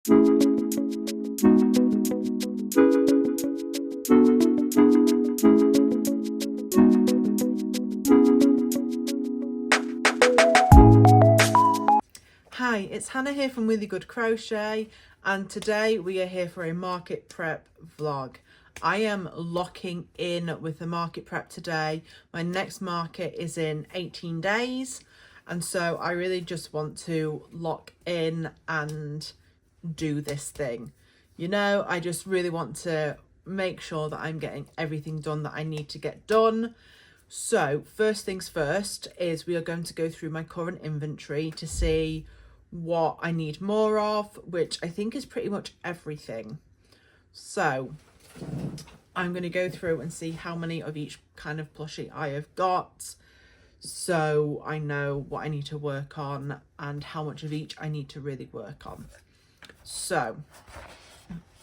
Hi, it's Hannah here from Really Good Crochet, and today we are here for a market prep vlog. I am locking in with the market prep today. My next market is in 18 days, and so I really just want to lock in and do this thing. You know, I just really want to make sure that I'm getting everything done that I need to get done. So first things first is we are going to go through my current inventory to see what I need more of, which I think is pretty much everything. So I'm going to go through and see how many of each kind of plushie I have got, so I know what I need to work on and how much of each I need to really work on. So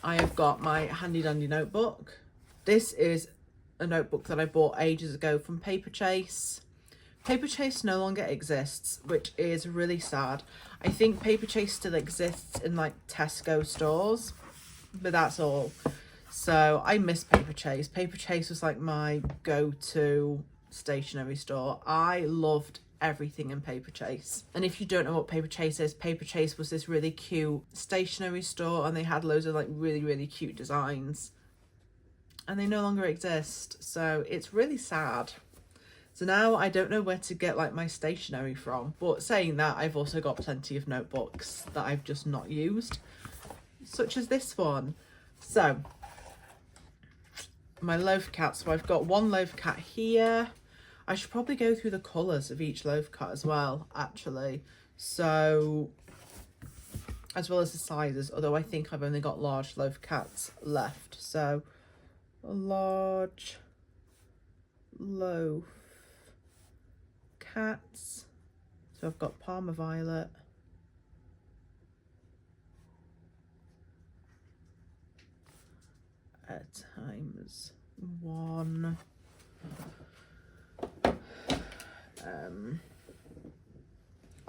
I have got my handy dandy notebook. This is a notebook that I bought ages ago from Paper Chase. Paper Chase no longer exists, which is really sad. I think Paper Chase still exists in like Tesco stores, but that's all. So I miss Paper Chase. Paper Chase was like my go-to stationery store. I loved everything in Paper Chase. And if you don't know what Paper Chase is, Paper Chase was this really cute stationery store, and they had loads of like really cute designs. And they no longer exist, so it's really sad. So now I don't know where to get like my stationery from. But saying that, I've also got plenty of notebooks that I've just not used, such as this one. So my loaf cat. So I've got one loaf cat here. I should probably go through the colours of each loaf cat as well, actually. So, as well as the sizes, although I think I've only got large loaf cats left. So, a large loaf cats. So I've got Parma Violet, times 1.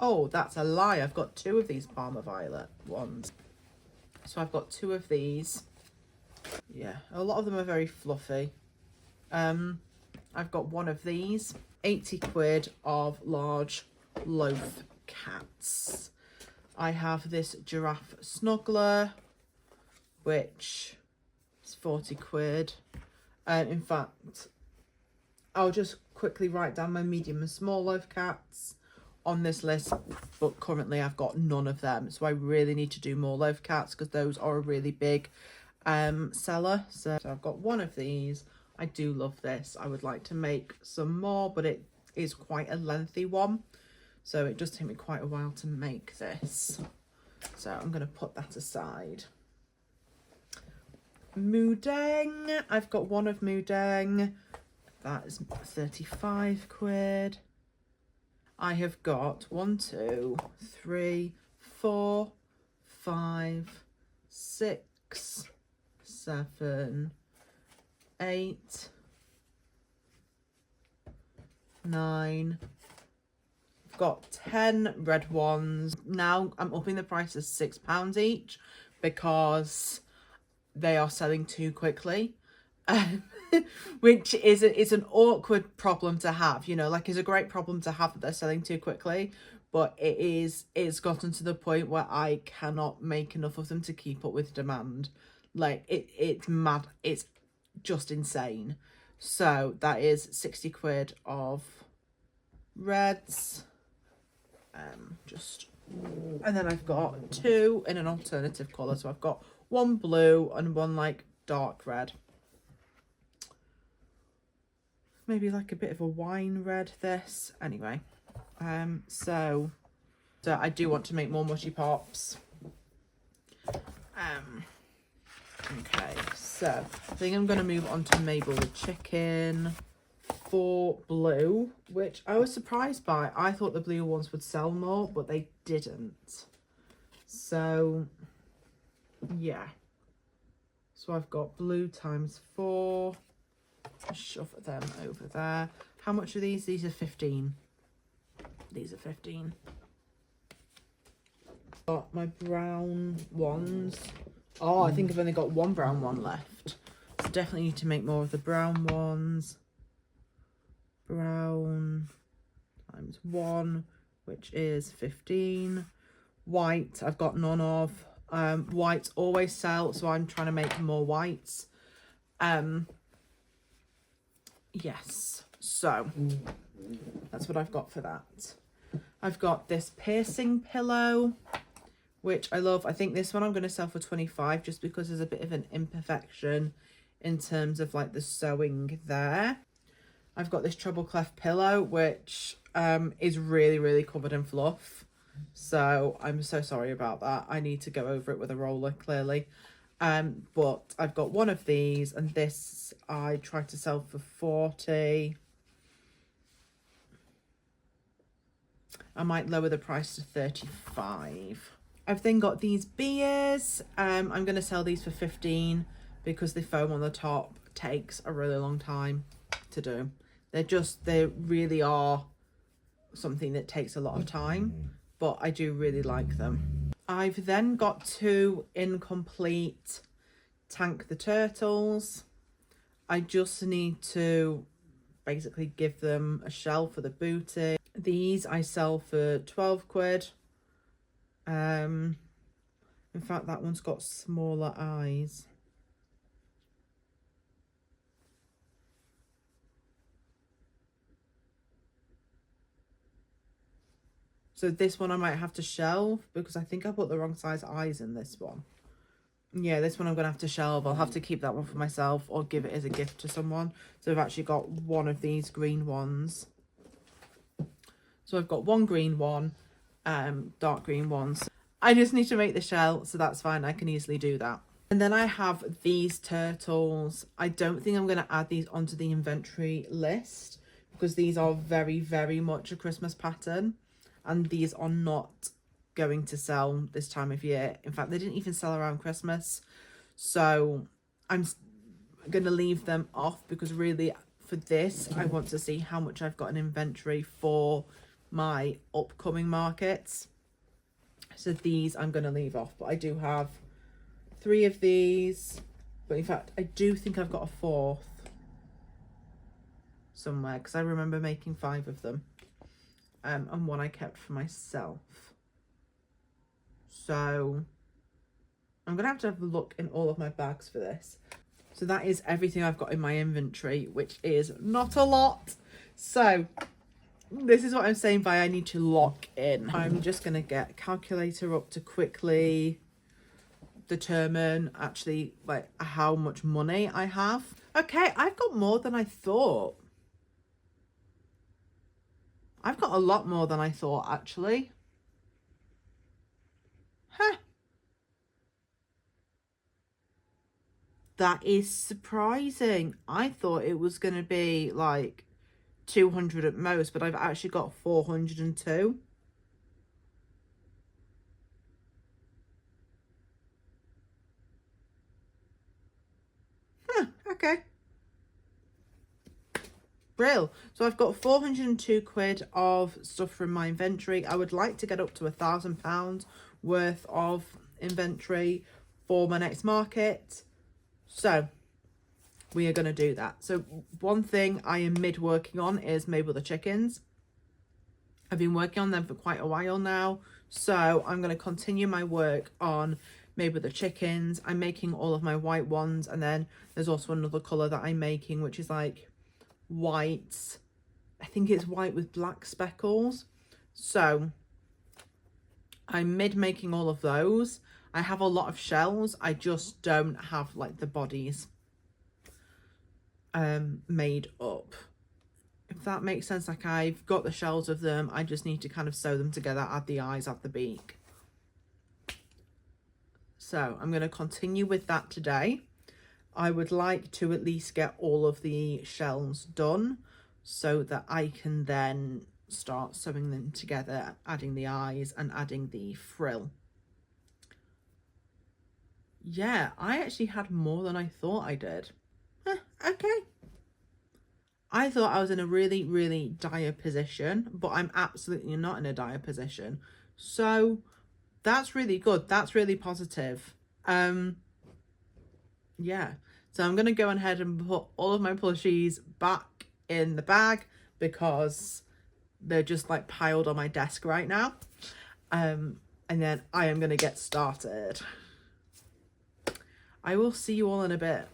Oh, that's a lie. I've got 2 of these Parma Violet ones. So I've got 2 of these. Yeah, a lot of them are very fluffy. I've got 1 of these. 80 quid of large loaf cats. I have this giraffe snuggler, which is 40 quid. In fact, I'll just quickly write down my medium and small loaf cats on this list, but currently I've got none of them, so I really need to do more loaf cats because those are a really big seller. So I've got 1 of these. I do love this. I would like to make some more, but it is quite a lengthy one, so it does take me quite a while to make this, so I'm going to put that aside. Moodeng, I've got 1 of Moodeng. That is 35 quid. I have got 1, 2, 3, 4, 5, 6, 7, 8, 9. I've got 10 red ones. Now I'm upping the price to £6 each because they are selling too quickly. Which is an awkward problem to have, you know, like it's a great problem to have that they're selling too quickly, but it's gotten to the point where I cannot make enough of them to keep up with demand. Like it's mad, it's just insane. So that is 60 quid of reds. And then I've got 2 in an alternative colour, so I've got 1 blue and 1 like dark red. Maybe like a bit of a wine red, this. Anyway, so I do want to make more mushy pops. Okay, so I think I'm going to move on to Mabel with Chicken for blue, which I was surprised by. I thought the blue ones would sell more, but they didn't. So, yeah. So I've got blue times 4. Shove them over there. How much are these? These are 15. These are 15. Got my brown ones. Oh, I think I've only got one brown one left. So definitely need to make more of the brown ones. Brown times 1, which is 15. White, I've got none of. Whites always sell, so I'm trying to make more whites. Yes, so that's what I've got for that. I've got this piercing pillow, which I love. I think this one I'm going to sell for 25 just because there's a bit of an imperfection in terms of like the sewing there. I've got this treble clef pillow, which is really covered in fluff. So I'm so sorry about that. I need to go over it with a roller, clearly. But I've got one of these, and this I tried to sell for 40. I might lower the price to 35. I've then got these beers. I'm going to sell these for 15 because the foam on the top takes a really long time to do. They really are something that takes a lot of time, but I do really like them. I've then got 2 incomplete Tank the Turtles. I just need to basically give them a shell for the booty. These I sell for 12 quid. In fact, that one's got smaller eyes. So this one I might have to shelve because I think I put the wrong size eyes in this one. Yeah, this one I'm going to have to shelve. I'll have to keep that one for myself or give it as a gift to someone. So I've actually got one of these green ones. So I've got one green one, dark green ones. I just need to make the shell, so that's fine. I can easily do that. And then I have these turtles. I don't think I'm going to add these onto the inventory list because these are very much a Christmas pattern. And these are not going to sell this time of year. In fact, they didn't even sell around Christmas. So I'm going to leave them off because really for this, I want to see how much I've got in inventory for my upcoming markets. So these I'm going to leave off. But I do have 3 of these. But in fact, I do think I've got a 4th somewhere because I remember making 5 of them. And one I kept for myself. So I'm going to have a look in all of my bags for this. So that is everything I've got in my inventory, which is not a lot. So this is what I'm saying by I need to lock in. I'm just going to get a calculator up to quickly determine actually like how much money I have. Okay, I've got more than I thought. I've got a lot more than I thought, actually. Huh. That is surprising. I thought it was going to be like 200 at most, but I've actually got 402. Huh, okay. Brill. So I've got 402 quid of stuff from my inventory. I would like to get up to £1,000 worth of inventory for my next market. So we are going to do that. So one thing I am mid working on is Mabel the chickens. I've been working on them for quite a while now. So I'm going to continue my work on Mabel the chickens. I'm making all of my white ones. And then there's also another colour that I'm making, which is like white. I think it's white with black speckles. So I'm mid making all of those. I have a lot of shells. I just don't have like the bodies made up, if that makes sense. Like I've got the shells of them, I just need to kind of sew them together, add the eyes, add the beak. So I'm going to continue with that today. I would like to at least get all of the shells done so that I can then start sewing them together, adding the eyes and adding the frill. Yeah, I actually had more than I thought I did. Okay. I thought I was in a really dire position, but I'm absolutely not in a dire position. So That's really good. That's really positive. Yeah. So I'm going to go ahead and put all of my plushies back in the bag because they're just like piled on my desk right now. And then I am going to get started. I will see you all in a bit.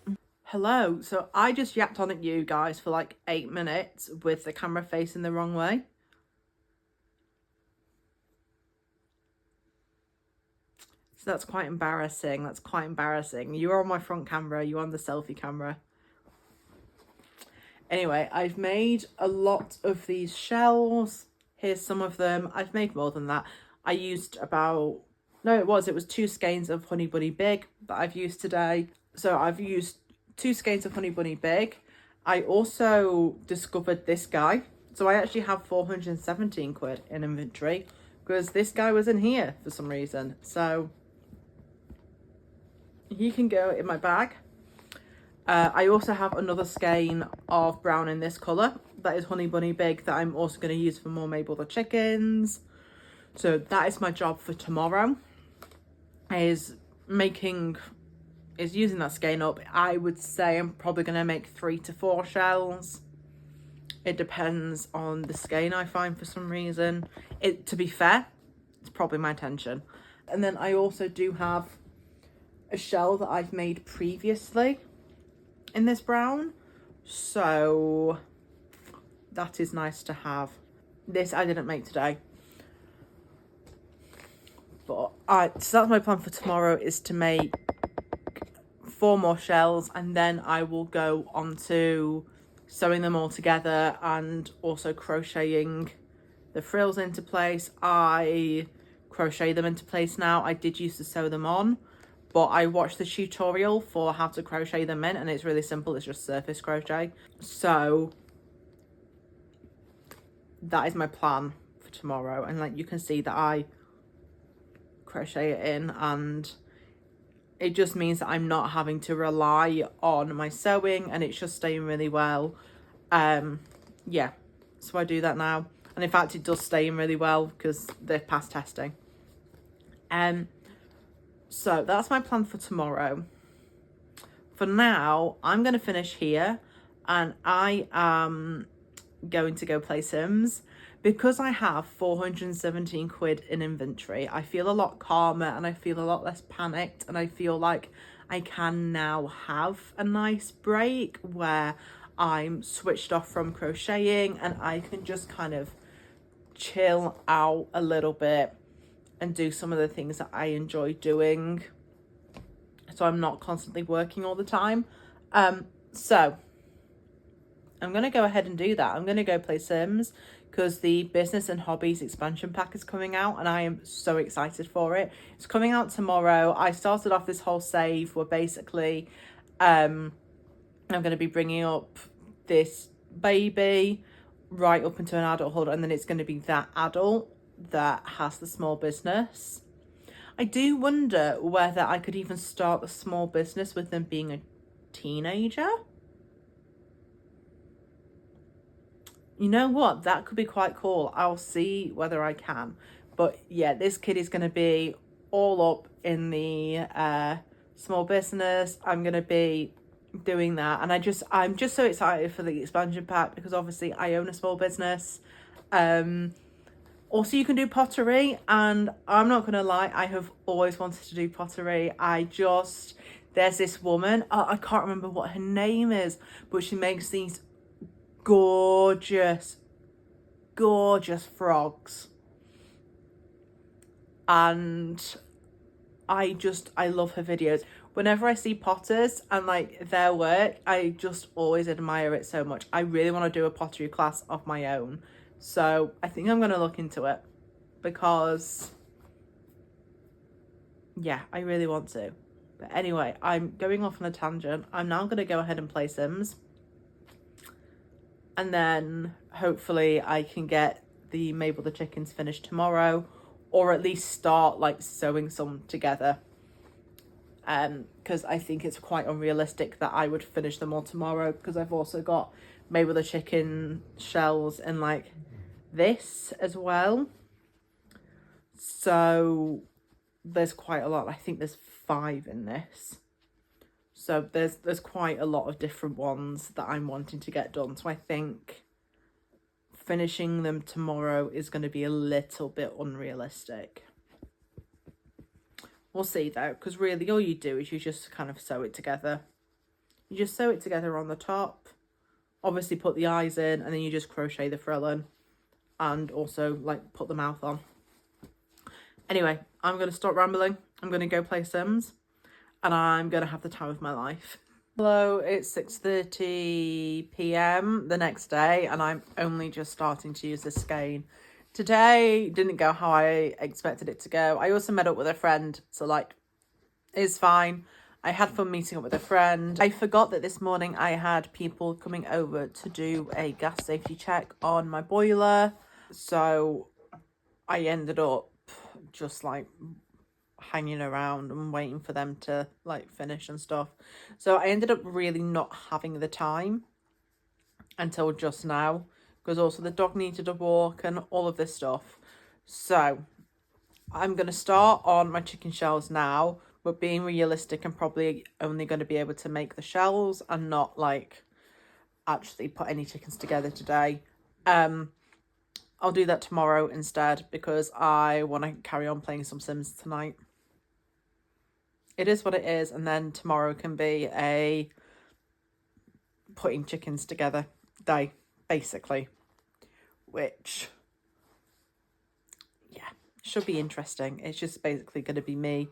Hello. So I just yapped on at you guys for like 8 minutes with the camera facing the wrong way. So that's quite embarrassing. That's quite embarrassing. You are on my front camera. You're on the selfie camera. Anyway, I've made a lot of these shells. Here's some of them. I've made more than that. I used about, no, it was 2 skeins of Honey Bunny Big that I've used today. So I've used 2 skeins of Honey Bunny Big. I also discovered this guy. So I actually have 417 quid in inventory because this guy was in here for some reason. So he can go in my bag. I also have another skein of brown in this colour. That is Honey Bunny Big that I'm also going to use for more Mabel the Chickens. So that is my job for tomorrow. Is using that skein up. I would say I'm probably going to make 3 to 4 shells. It depends on the skein I find for some reason. To be fair, it's probably my intention. And then I also do have a shell that I've made previously in this brown, so that is nice to have. This I didn't make today, but so that's my plan for tomorrow, is to make 4 more shells, and then I will go on to sewing them all together and also crocheting the frills into place. I crochet them into place now. I did used to sew them on, but I watched the tutorial for how to crochet them in, and it's really simple. It's just surface crochet. So that is my plan for tomorrow. And like you can see that I crochet it in, and it just means that I'm not having to rely on my sewing, and it's just staying really well. Yeah, so I do that now. And in fact, it does stay in really well because they're past testing. So that's my plan for tomorrow. For now, I'm going to finish here, and I am going to go play Sims. Because I have 417 quid in inventory, I feel a lot calmer and I feel a lot less panicked, and I feel like I can now have a nice break where I'm switched off from crocheting and I can just kind of chill out a little bit and do some of the things that I enjoy doing, so I'm not constantly working all the time. So I'm going to go ahead and do that. I'm going to go play Sims because the business and hobbies expansion pack is coming out, and I am so excited for it. It's coming out tomorrow. I started off this whole save where basically I'm going to be bringing up this baby right up into an adulthood, and then it's going to be that adult that has the small business. I do wonder whether I could even start the small business with them being a teenager. You know what? That could be quite cool. I'll see whether I can. But yeah, this kid is going to be all up in the small business. I'm going to be doing that. And I'm just so excited for the expansion pack because obviously I own a small business. Also, you can do pottery, and I'm not gonna lie, I have always wanted to do pottery. There's this woman, I can't remember what her name is, but she makes these gorgeous frogs, and I love her videos. Whenever I see potters and like their work, I just always admire it so much. I really want to do a pottery class of my own. So I think I'm going to look into it because, yeah, I really want to. But anyway, I'm going off on a tangent. I'm now going to go ahead and play Sims. And then hopefully I can get the Mabel the Chickens finished tomorrow, or at least start like sewing some together. Because I think it's quite unrealistic that I would finish them all tomorrow, because I've also got Mabel the Chicken shells and like this as well. So there's quite a lot. I think there's 5 in this. So there's quite a lot of different ones that I'm wanting to get done. So I think finishing them tomorrow is going to be a little bit unrealistic. We'll see though, because really all you do is you just kind of sew it together. You just sew it together on the top, obviously put the eyes in, and then you just crochet the frill in, and also like put the mouth on. Anyway, I'm going to stop rambling. I'm going to go play Sims, and I'm going to have the time of my life. Hello, it's 6:30 p.m. the next day, and I'm only just starting to use this skein. Today didn't go how I expected it to go. I also met up with a friend, so like, it's fine. I had fun meeting up with a friend. I forgot that this morning I had people coming over to do a gas safety check on my boiler, so I ended up just like hanging around and waiting for them to like finish and stuff. So I ended up really not having the time until just now, because also the dog needed a walk and all of this stuff. So I'm going to start on my chicken shells now, but being realistic, I'm probably only going to be able to make the shells and not like actually put any chickens together today. I'll do that tomorrow instead, because I want to carry on playing some Sims tonight. It is what it is, and then tomorrow can be a putting chickens together day, basically, which, yeah, should be interesting. It's just basically going to be me.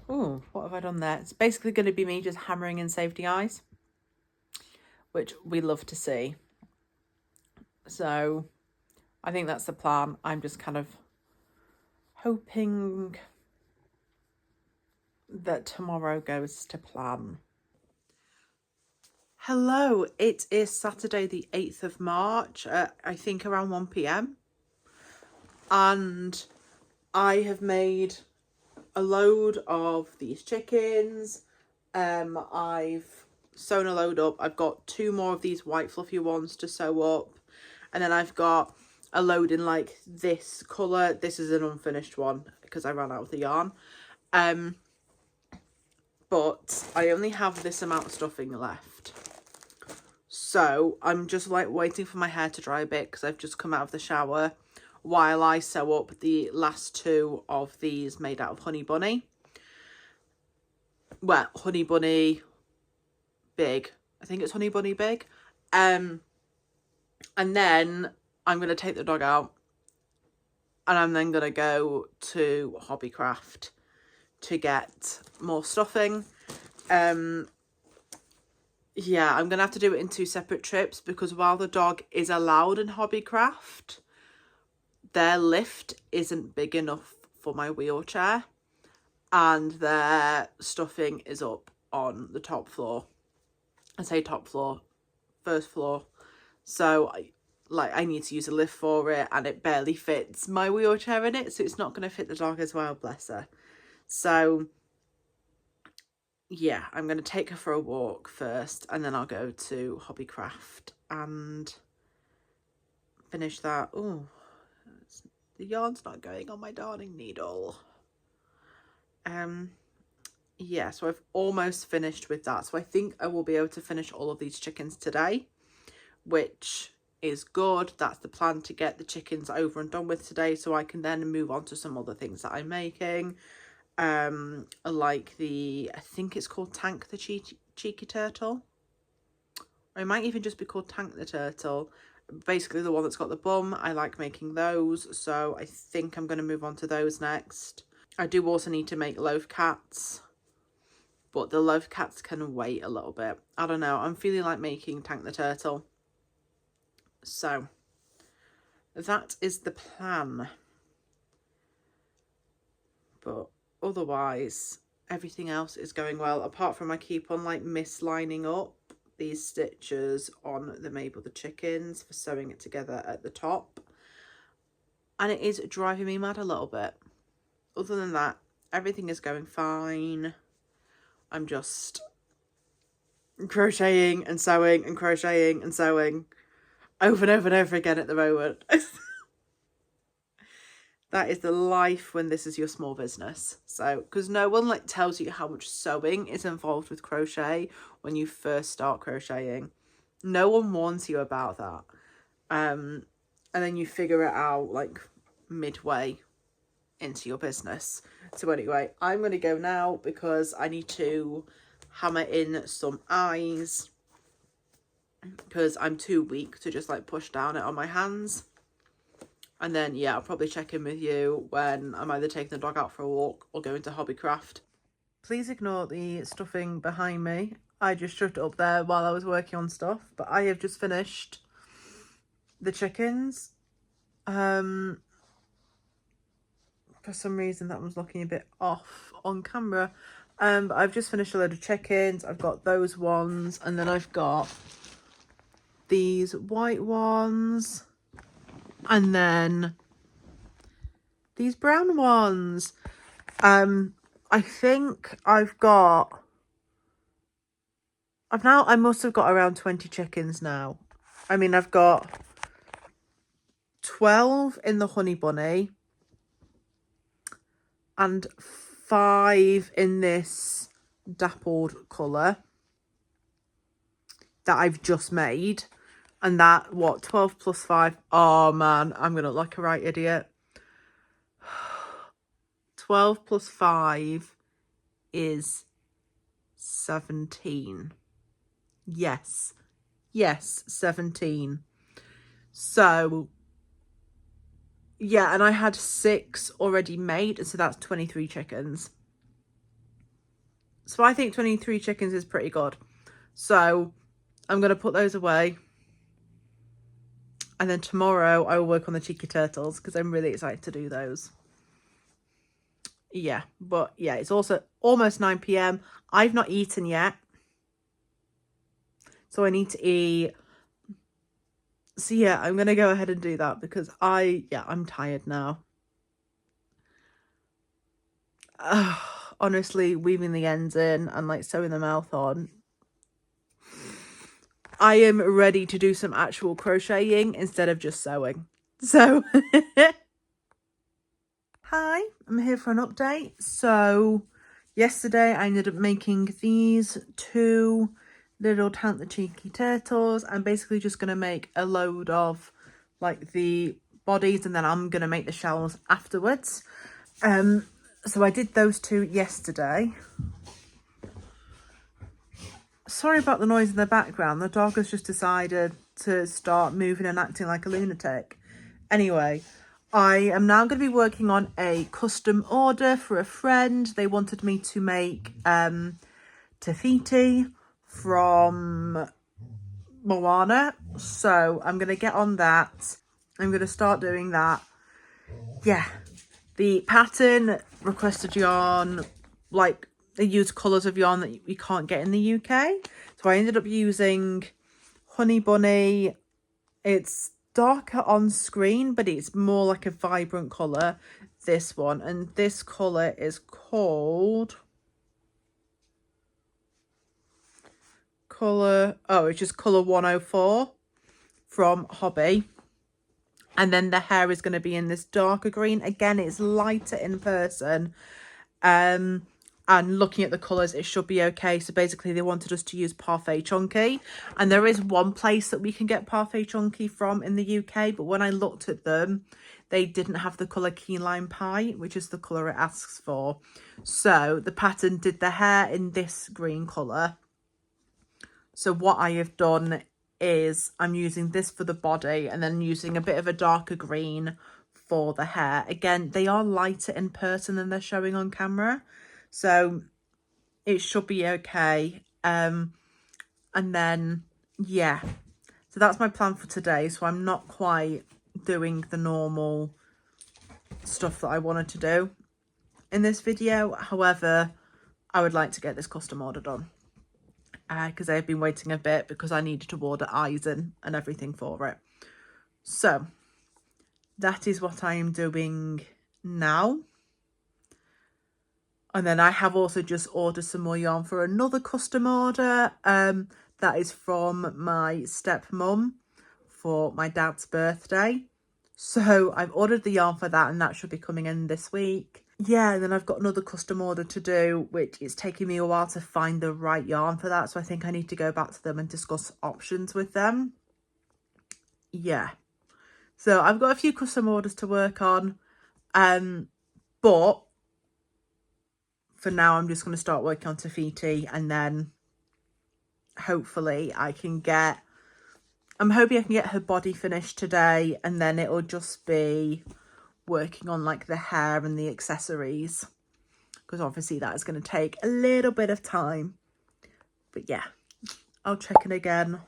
Oh, what have I done there? It's basically going to be me just hammering in safety eyes, which we love to see. So I think that's the plan. I'm just kind of hoping that tomorrow goes to plan. Hello, it is Saturday the 8th of March, I think around 1 p.m. And I have made a load of these chickens. I've sewn a load up. I've got 2 more of these white fluffy ones to sew up. And then I've got a load in like this colour. This is an unfinished one because I ran out of the yarn. But I only have this amount of stuffing left. So I'm just like waiting for my hair to dry a bit because I've just come out of the shower while I sew up the last 2 of these made out of Honey Bunny. Well, Honey Bunny Big. I think it's Honey Bunny Big. And then I'm going to take the dog out, and I'm then going to go to Hobbycraft to get more stuffing. Yeah, I'm going to have to do it in 2 separate trips, because while the dog is allowed in Hobbycraft, their lift isn't big enough for my wheelchair, and their stuffing is up on the top floor. I say top floor, first floor. So I need to use a lift for it, and it barely fits my wheelchair in it, so it's not going to fit the dog as well, bless her. So yeah, I'm going to take her for a walk first, and then I'll go to Hobbycraft and finish that. Oh, the yarn's not going on my darning needle. Yeah, so I've almost finished with that. So I think I will be able to finish all of these chickens today, which is good. That's the plan, to get the chickens over and done with today, so I can then move on to some other things that I'm making. Like the, I think it's called Tank the Cheeky Turtle. Or it might even just be called Tank the Turtle. Basically the one that's got the bum. I like making those, so I think I'm going to move on to those next. I do also need to make loaf cats, but the loaf cats can wait a little bit. I don't know, I'm feeling like making Tank the Turtle. So that is the plan. But otherwise, everything else is going well, apart from I keep on like mislining up these stitches on the Mabel the chickens for sewing it together at the top, and it is driving me mad a little bit. Other than that, everything is going fine. I'm just crocheting and sewing and crocheting and sewing over and over and over again at the moment. That is the life when this is your small business. So, because no one like tells you how much sewing is involved with crochet when you first start crocheting. No one warns you about that. And then you figure it out like midway into your business. So anyway, I'm going to go now because I need to hammer in some eyes because I'm too weak to just like push down it on my hands. And then, yeah, I'll probably check in with you when I'm either taking the dog out for a walk or going to Hobbycraft. Please ignore the stuffing behind me. I just shoved it up there while I was working on stuff. But I have just finished the chickens. For some reason, that was looking a bit off on camera. But I've just finished a load of chickens. I've got those ones. And then I've got these white ones. And then these brown ones. I think I must have got around 20 chickens now. I mean, I've got 12 in the honey bunny and 5 in this dappled colour that I've just made. And that, what, 12 plus 5? Oh, man, I'm going to look like a right idiot. 12 plus 5 is 17. Yes, 17. So, yeah, and I had 6 already made, so that's 23 chickens. So I think 23 chickens is pretty good. So I'm going to put those away. And then tomorrow I will work on the cheeky turtles because I'm really excited to do those. Yeah, but yeah, it's also almost 9 p.m. I've not eaten yet. So I need to eat. So yeah, I'm going to go ahead and do that because I'm tired now. Honestly, weaving the ends in and like sewing the mouth on. I am ready to do some actual crocheting instead of just sewing. So, hi, I'm here for an update. So, yesterday I ended up making these 2 little Tant the Cheeky Turtles. I'm basically just going to make a load of like the bodies and then I'm going to make the shells afterwards. So I did those 2 yesterday. Sorry about the noise in the background. The dog has just decided to start moving and acting like a lunatic. Anyway, I am now going to be working on a custom order for a friend. They wanted me to make Tafiti from Moana. So I'm going to get on that. I'm going to start doing that. Yeah. The pattern requested yarn, like they use colours of yarn that you can't get in the UK. So I ended up using Honey Bunny. It's darker on screen, but it's more like a vibrant colour, this one. And this colour is called... it's just colour 104 from Hobby. And then the hair is going to be in this darker green. Again, it's lighter in person. And looking at the colours, it should be okay. So basically, they wanted us to use Parfait Chunky. And there is one place that we can get Parfait Chunky from in the UK. But when I looked at them, they didn't have the colour Key Lime Pie, which is the colour it asks for. So the pattern did the hair in this green colour. So what I have done is I'm using this for the body and then using a bit of a darker green for the hair. Again, they are lighter in person than they're showing on camera, so it should be okay. And then yeah, so that's my plan for today. So I'm not quite doing the normal stuff that I wanted to do in this video. However, I would like to get this custom order done. Because I've been waiting a bit because I needed to order eyes and everything for it. So that is what I am doing now. And then I have also just ordered some more yarn for another custom order. That is from my stepmom for my dad's birthday. So I've ordered the yarn for that, and that should be coming in this week. Yeah, and then I've got another custom order to do, which is taking me a while to find the right yarn for that. So I think I need to go back to them and discuss options with them. Yeah. So I've got a few custom orders to work on. But for now, I'm just going to start working on Tafiti, and then hopefully I'm hoping I can get her body finished today, and then it'll just be working on like the hair and the accessories, because obviously that is going to take a little bit of time. But yeah, I'll check in again.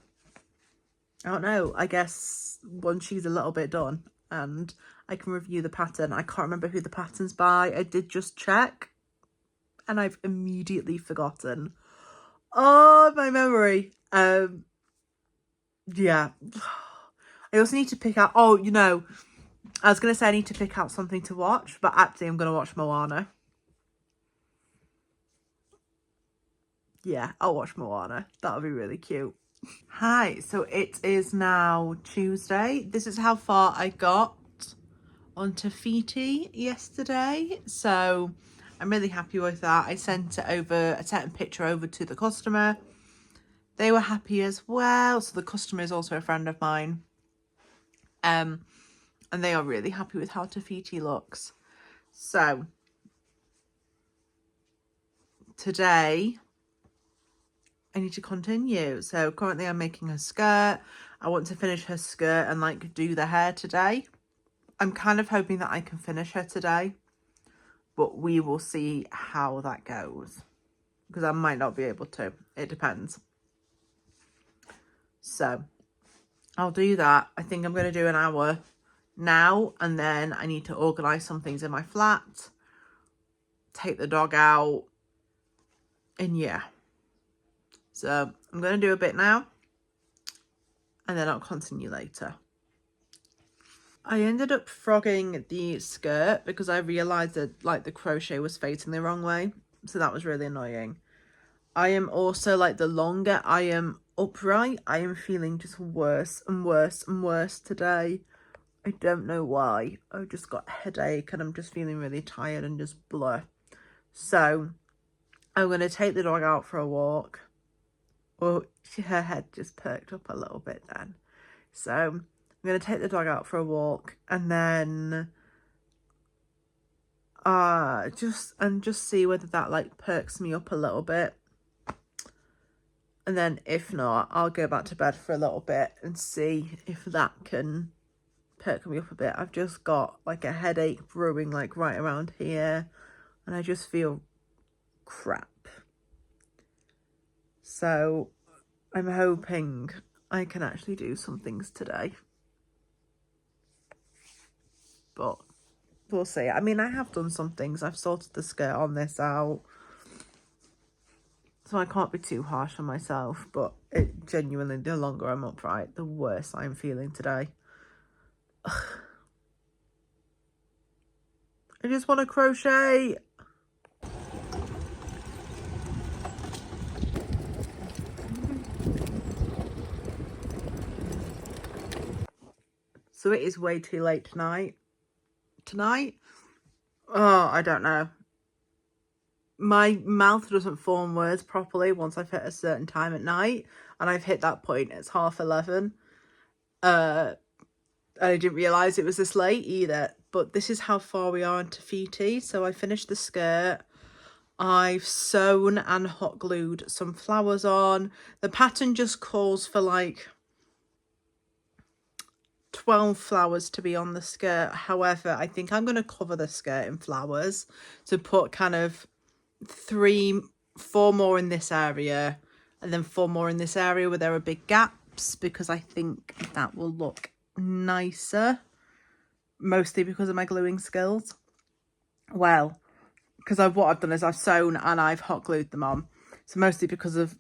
I don't know, I guess once she's a little bit done and I can review the pattern. I can't remember who the pattern's by. I did just check and I've immediately forgotten. Oh, my memory. Yeah. I also need to pick out, oh, you know, I was going to say I need to pick out something to watch, but actually I'm going to watch Moana. Yeah, I'll watch Moana. That'll be really cute. Hi, so it is now Tuesday. This is how far I got on Tafiti yesterday. So I'm really happy with that. I sent a picture over to the customer. They were happy as well. So the customer is also a friend of mine. And they are really happy with how Tafiti looks. So today I need to continue. So currently I'm making her skirt. I want to finish her skirt and like do the hair today. I'm kind of hoping that I can finish her today, but we will see how that goes, because I might not be able to. It depends. So I'll do that. I think I'm going to do an hour now, and then I need to organise some things in my flat, take the dog out, and yeah. So I'm going to do a bit now, and then I'll continue later. I ended up frogging the skirt because I realised that like the crochet was facing the wrong way. So that was really annoying. I am also like the longer I am upright, I am feeling just worse and worse and worse today. I don't know why. I've just got a headache and I'm just feeling really tired and just blur. So I'm going to take the dog out for a walk. Well, her head just perked up a little bit then. So I'm going to take the dog out for a walk and then just see whether that like perks me up a little bit. And then if not, I'll go back to bed for a little bit and see if that can perk me up a bit. I've just got like a headache brewing like right around here and I just feel crap. So I'm hoping I can actually do some things today. But we'll see. I mean, I have done some things. I've sorted the skirt on this out. So I can't be too harsh on myself, but it genuinely, the longer I'm upright, the worse I'm feeling today. I just want to crochet. So it is way too late tonight. Oh, I don't know. My mouth doesn't form words properly once I've hit a certain time at night, and I've hit that point. It's 11:30. I didn't realise it was this late either, but this is how far we are in Tafiti. So I finished the skirt. I've sewn and hot glued some flowers on. The pattern just calls for like 12 flowers to be on the skirt. However, I think I'm going to cover the skirt in flowers to put kind of 4 more in this area and then 4 more in this area where there are big gaps, because I think that will look nicer, mostly because of my gluing skills. Well, because what I've done is I've sewn and I've hot glued them on, so mostly because of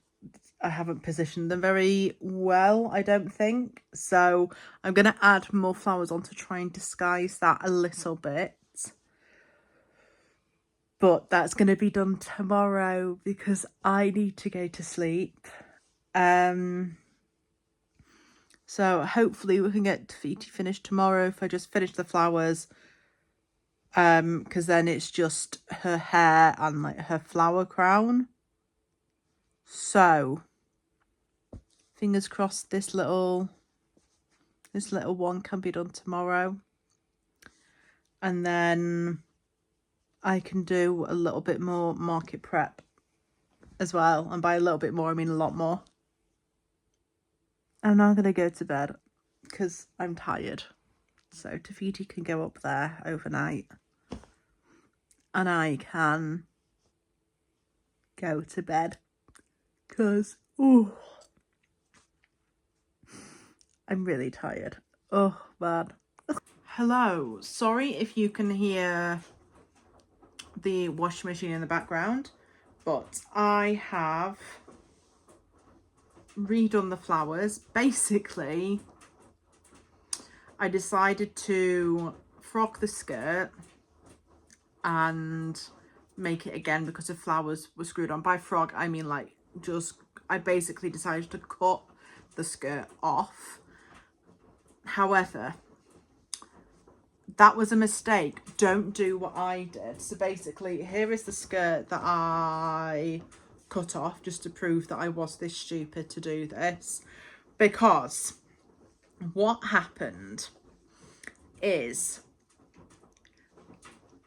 I haven't positioned them very well, I don't think. So I'm going to add more flowers on to try and disguise that a little bit. But that's going to be done tomorrow because I need to go to sleep. So hopefully we can get Tafiti finished tomorrow if I just finish the flowers. Because then it's just her hair and like her flower crown. So fingers crossed this little one can be done tomorrow. And then I can do a little bit more market prep as well. And by a little bit more, I mean a lot more. I'm now going to go to bed because I'm tired. So Tafiti can go up there overnight. And I can go to bed because, I'm really tired. Oh, man. Hello. Sorry if you can hear the washing machine in the background, but I have redone the flowers. Basically, I decided to frock the skirt and make it again because the flowers were screwed on. By frog, I mean like I basically decided to cut the skirt off. However, that was a mistake. Don't do what I did. So basically, here is the skirt that I cut off just to prove that I was this stupid to do this. Because what happened is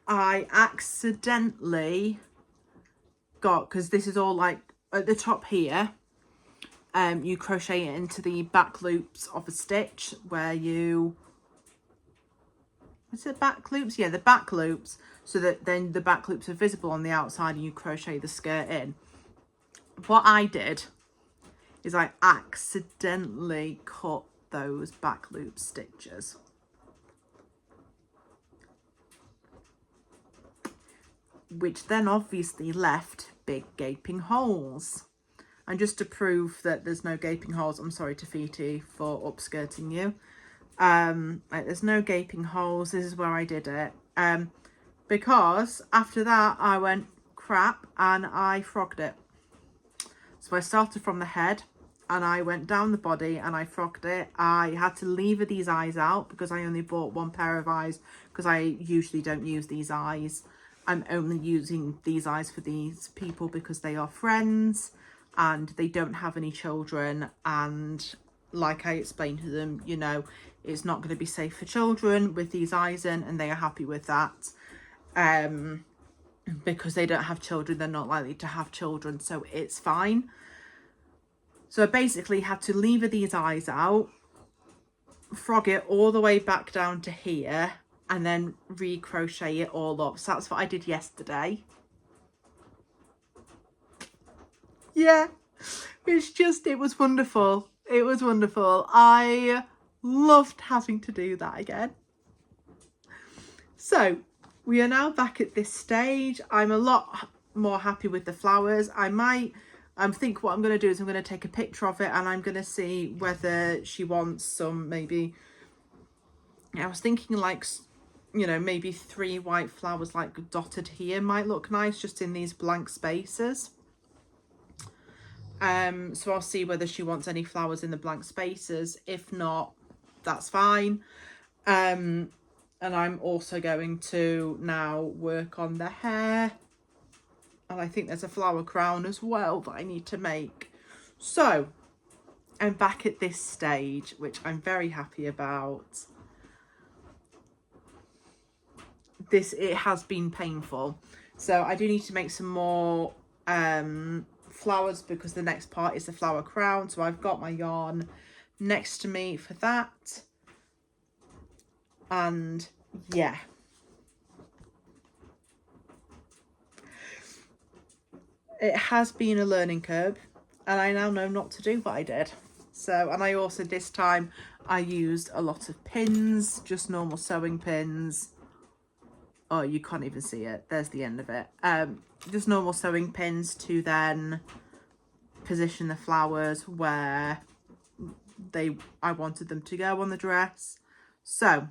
I accidentally got, because this is all like at the top here, you crochet it into the back loops of a stitch where you, is it back loops? Yeah, the back loops, so that then the back loops are visible on the outside and you crochet the skirt in. What I did is I accidentally cut those back loop stitches. Which then obviously left big gaping holes. And just to prove that there's no gaping holes, I'm sorry Tafiti for upskirting you. Like there's no gaping holes. This is where I did it. Because after that I went crap and I frogged it. So I started from the head and I went down the body and I frogged it. I had to lever these eyes out because I only bought one pair of eyes because I usually don't use these eyes. I'm only using these eyes for these people because they are friends and they don't have any children, and like I explained to them, you know, it's not going to be safe for children with these eyes in, and they are happy with that. Because they don't have children, they're not likely to have children, so it's fine. So I basically had to lever these eyes out, frog it all the way back down to here, and then recrochet it all up. So that's what I did yesterday. Yeah, it was wonderful. It was wonderful. I loved having to do that again. So we are now back at this stage. I'm a lot more happy with the flowers. I think what I'm going to do is I'm going to take a picture of it and I'm going to see whether she wants some, maybe, I was thinking like, you know, maybe 3 white flowers like dotted here might look nice just in these blank spaces. So I'll see whether she wants any flowers in the blank spaces. If not, that's fine. And I'm also going to now work on the hair. And I think there's a flower crown as well that I need to make. So I'm back at this stage, which I'm very happy about. It has been painful. So I do need to make some more flowers because the next part is the flower crown. So I've got my yarn next to me for that. And yeah. It has been a learning curve and I now know not to do what I did. So, and I also, this time I used a lot of pins, just normal sewing pins. Oh, you can't even see it. There's the end of it. Just normal sewing pins to then position the flowers where I wanted them to go on the dress. So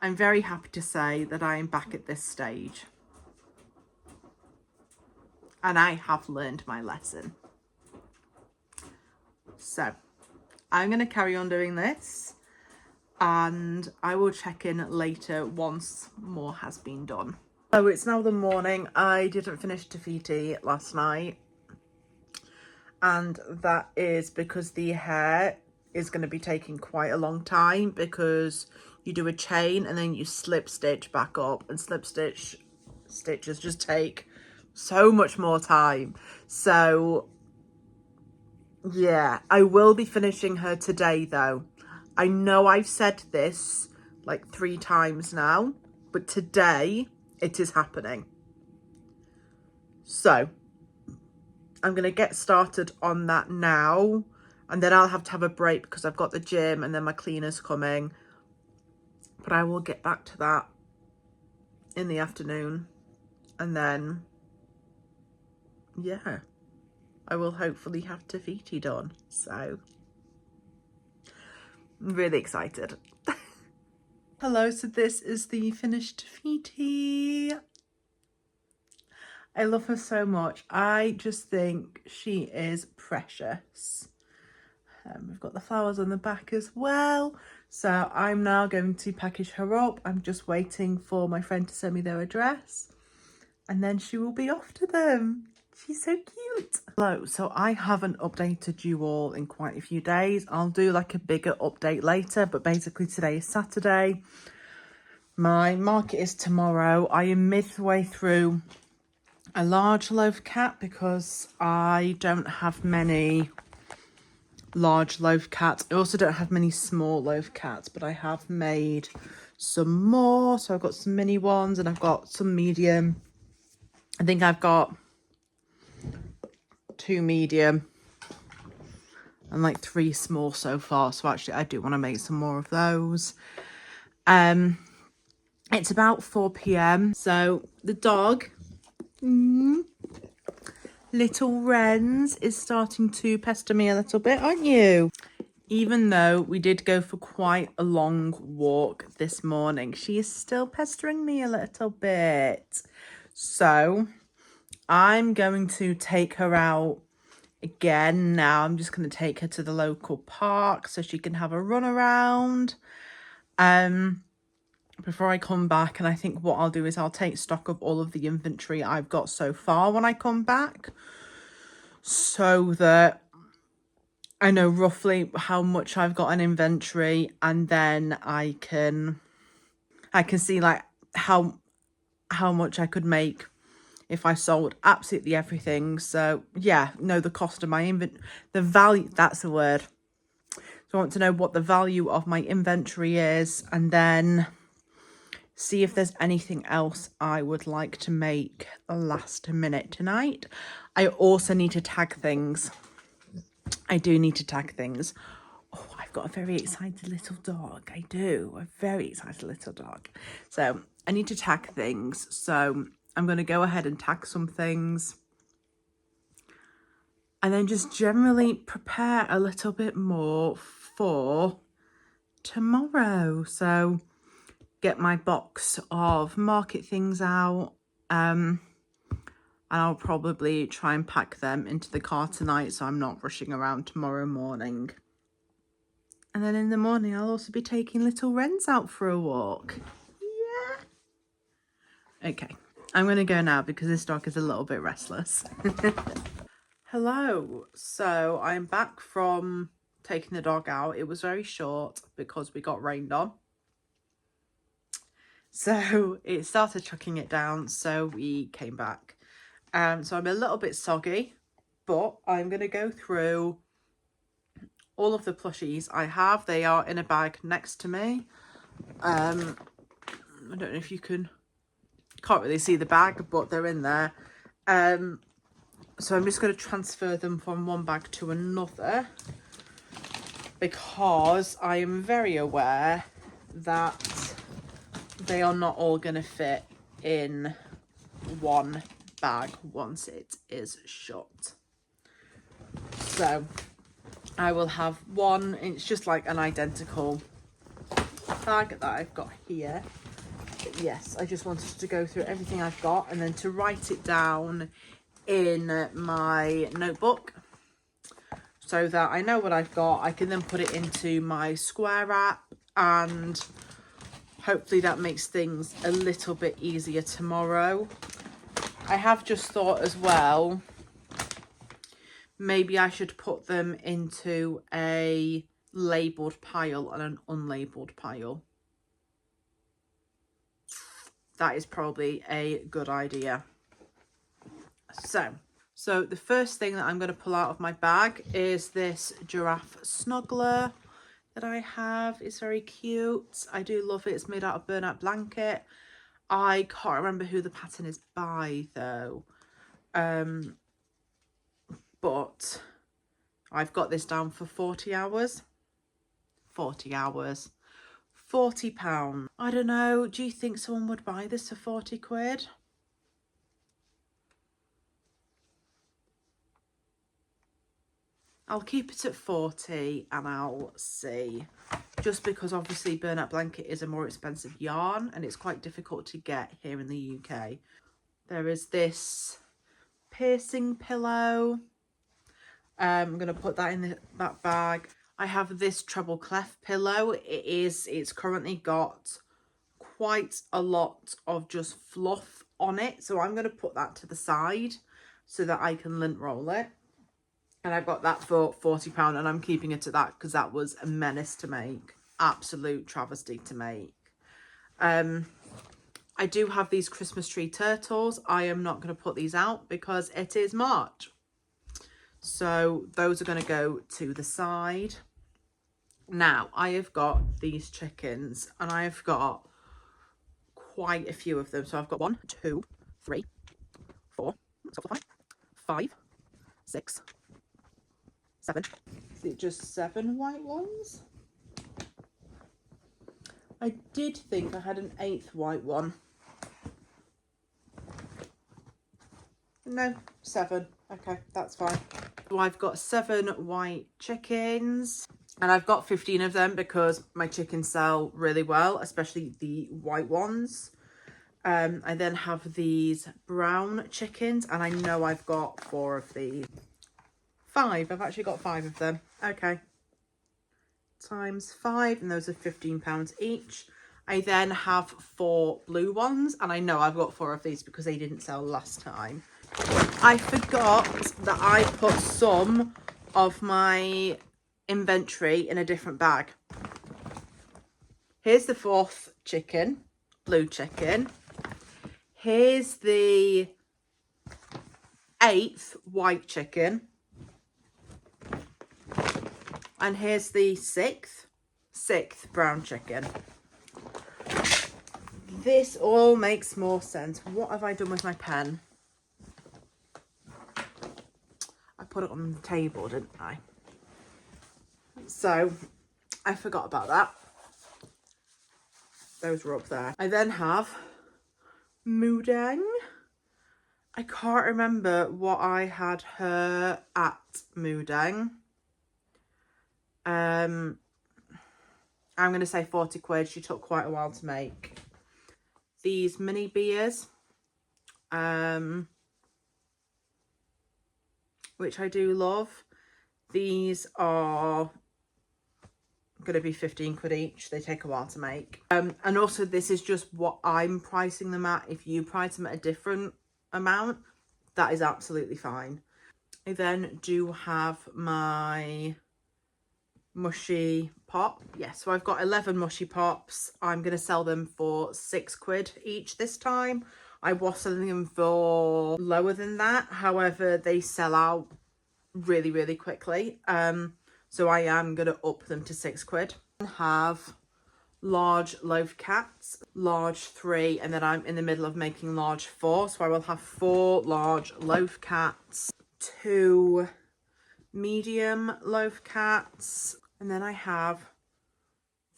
I'm very happy to say that I am back at this stage. And I have learned my lesson. So I'm going to carry on doing this, and I will check in later once more has been done. So it's now the morning. I didn't finish Tafiti last night, and that is because the hair is going to be taking quite a long time, because you do a chain and then you slip stitch back up, and slip stitches just take so much more time. So yeah, I will be finishing her today though. I know I've said this like 3 times now, but today it is happening. So I'm going to get started on that now, and then I'll have to have a break because I've got the gym and then my cleaner's coming. But I will get back to that in the afternoon, and then yeah, I will hopefully have Tafiti done. So I'm really excited. Hello, so this is the finished Tafiti. I love her so much. I just think she is precious. We've got the flowers on the back as well. So I'm now going to package her up. I'm just waiting for my friend to send me their address, and then she will be off to them. She's so cute. Hello, so I haven't updated you all in quite a few days. I'll do like a bigger update later, but basically today is Saturday. My market is tomorrow. I am midway through a large loaf cat because I don't have many large loaf cats. I also don't have many small loaf cats, but I have made some more. So I've got some mini ones and I've got some medium. I think I've got 2 medium and like 3 small so far. So actually I do want to make some more of those. It's about 4 p.m. So the dog, little Renz, is starting to pester me a little bit, aren't you? Even though we did go for quite a long walk this morning, she is still pestering me a little bit. So I'm going to take her out again now. I'm just going to take her to the local park so she can have a run around before I come back. And I think what I'll do is I'll take stock of all of the inventory I've got so far when I come back, so that I know roughly how much I've got in inventory, and then I can see like how much I could make if I sold absolutely everything. So yeah, know the cost of my the value, that's the word. So I want to know what the value of my inventory is, and then see if there's anything else I would like to make last minute tonight. I also need to tag things. I do need to tag things. Oh, I've got a very excited little dog. I do. A very excited little dog. So I need to tag things. So I'm going to go ahead and tag some things. And then just generally prepare a little bit more for tomorrow. So get my box of market things out. And I'll probably try and pack them into the car tonight, so I'm not rushing around tomorrow morning. And then in the morning, I'll also be taking little Renz out for a walk. Yeah. Okay, I'm going to go now because this dog is a little bit restless. Hello. So I'm back from taking the dog out. It was very short because we got rained on. So it started chucking it down, so we came back. So I'm a little bit soggy, but I'm going to go through all of the plushies I have. They are in a bag next to me. I don't know if you can't really see the bag, but they're in there. So I'm just going to transfer them from one bag to another, because I am very aware that they are not all going to fit in one bag once it is shut. So I will have one. It's just like an identical bag that I've got here. But yes, I just wanted to go through everything I've got and then to write it down in my notebook so that I know what I've got. I can then put it into my Square app, and hopefully that makes things a little bit easier tomorrow. I have just thought as well, maybe I should put them into a labelled pile and an unlabelled pile. That is probably a good idea. So the first thing that I'm going to pull out of my bag is this giraffe snuggler that I have. It's very cute. I do love it. It's made out of burlap blanket. I can't remember who the pattern is by though. But I've got this down for 40 hours. 40 hours. £40. I don't know. Do you think someone would buy this for 40 quid? I'll keep it at 40 and I'll see. Just because obviously burlap blanket is a more expensive yarn and it's quite difficult to get here in the UK. There is this piercing pillow. I'm going to put that in that bag. I have this treble clef pillow. It's currently got quite a lot of just fluff on it. So I'm going to put that to the side so that I can lint roll it. And I've got that for £40 and I'm keeping it at that because that was a menace to make. Absolute travesty to make. I do have these Christmas tree turtles. I am not going to put these out because it is March. So those are going to go to the side. Now I have got these chickens and I've got quite a few of them. So I've got 1, 2, 3, 4, 5, 6, 7. Is it just 7 white ones? I did think I had an 8th white one. No, 7. Okay, that's fine. So I've got 7 white chickens and I've got 15 of them because my chickens sell really well, especially the white ones. I then have these brown chickens and I know I've got 4 of these. 5. I've actually got 5 of them. Okay. Times 5 and those are £15 each. I then have 4 blue ones and I know I've got 4 of these because they didn't sell last time. I forgot that I put some of my inventory in a different bag. Here's the 4th chicken, blue chicken. Here's the 8th white chicken. And here's the 6th brown chicken. This all makes more sense. What have I done with my pen? I put it on the table, didn't I? So I forgot about that. Those were up there. I then have Moodeng. I can't remember what I had her at Moodeng. I'm going to say 40 quid. She took quite a while to make. These mini beers, which I do love. These are going to be 15 quid each. They take a while to make. And also this is just what I'm pricing them at. If you price them at a different amount, that is absolutely fine. I then do have my mushy pop. Yes, so I've got 11 mushy pops. I'm going to sell them for 6 quid each this time. I was selling them for lower than that. However, they sell out really, really quickly. So I am going to up them to 6 quid. I have large loaf cats, large 3, and then I'm in the middle of making large 4. So I will have 4 large loaf cats, 2 medium loaf cats, and then I have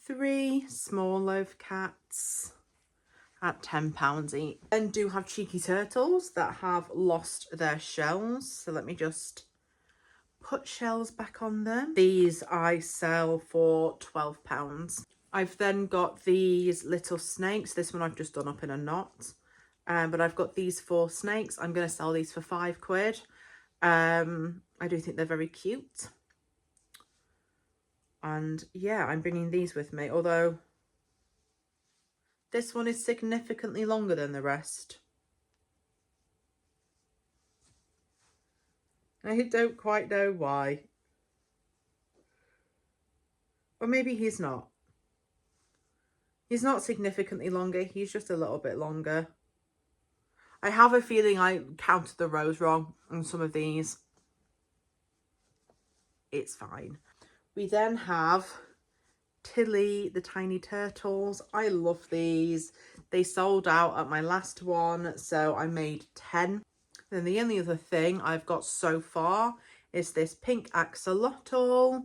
3 small loaf cats at £10 each. And do have cheeky turtles that have lost their shells. So let me just put shells back on them. These I sell for £12. I've then got these little snakes. This one I've just done up in a knot. But I've got these 4 snakes. I'm going to sell these for 5 quid. I do think they're very cute. And yeah, I'm bringing these with me, although this one is significantly longer than the rest. I don't quite know why. Or maybe he's not. He's not significantly longer, he's just a little bit longer. I have a feeling I counted the rows wrong on some of these. It's fine. We then have Tilly the Tiny Turtles. I love these. They sold out at my last one, so I made 10. Then the only other thing I've got so far is this pink axolotl.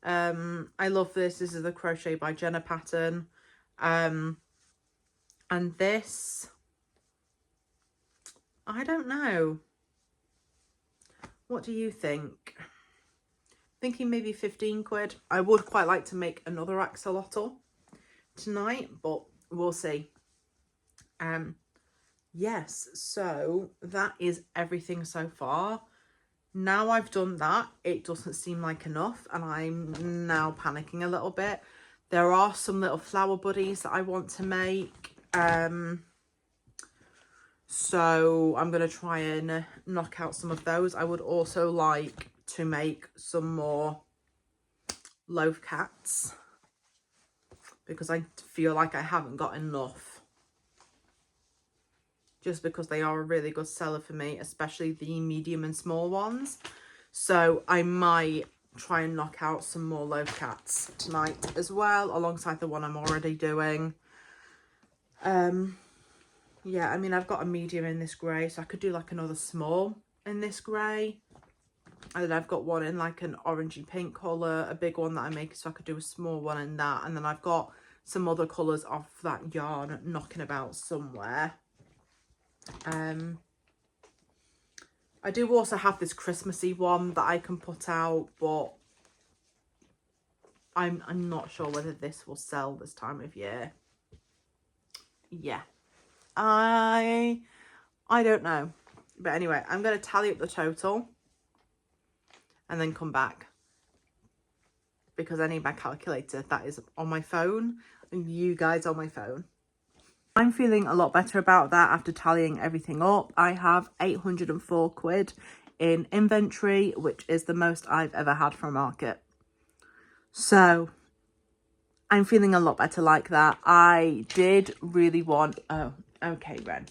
I love this. This is the Crochet by Jenna pattern. And this, I don't know. What do you think? Thinking maybe 15 quid. I would quite like to make another axolotl tonight, but we'll see. Yes, so that is everything so far. Now I've done that, it doesn't seem like enough, and I'm now panicking a little bit. There are some little flower buddies that I want to make. So I'm going to try and knock out some of those. I would also like to make some more loaf cats because I feel like I haven't got enough. Just because they are a really good seller for me, especially the medium and small ones. So I might try and knock out some more loaf cats tonight as well, alongside the one I'm already doing. Yeah, I mean, I've got a medium in this grey, so I could do like another small in this grey. And then I've got one in like an orangey pink colour, a big one that I make, so I could do a small one in that. And then I've got some other colours off that yarn knocking about somewhere. I do also have this Christmassy one that I can put out, but I'm not sure whether this will sell this time of year. Yeah, I don't know, but anyway, I'm going to tally up the total and then come back because I need my calculator that is on my phone and you guys on my phone. I'm feeling a lot better about that after tallying everything up. I have 804 quid in inventory, which is the most I've ever had from Market. So I'm feeling a lot better like that. I did really want, oh, okay, Ren.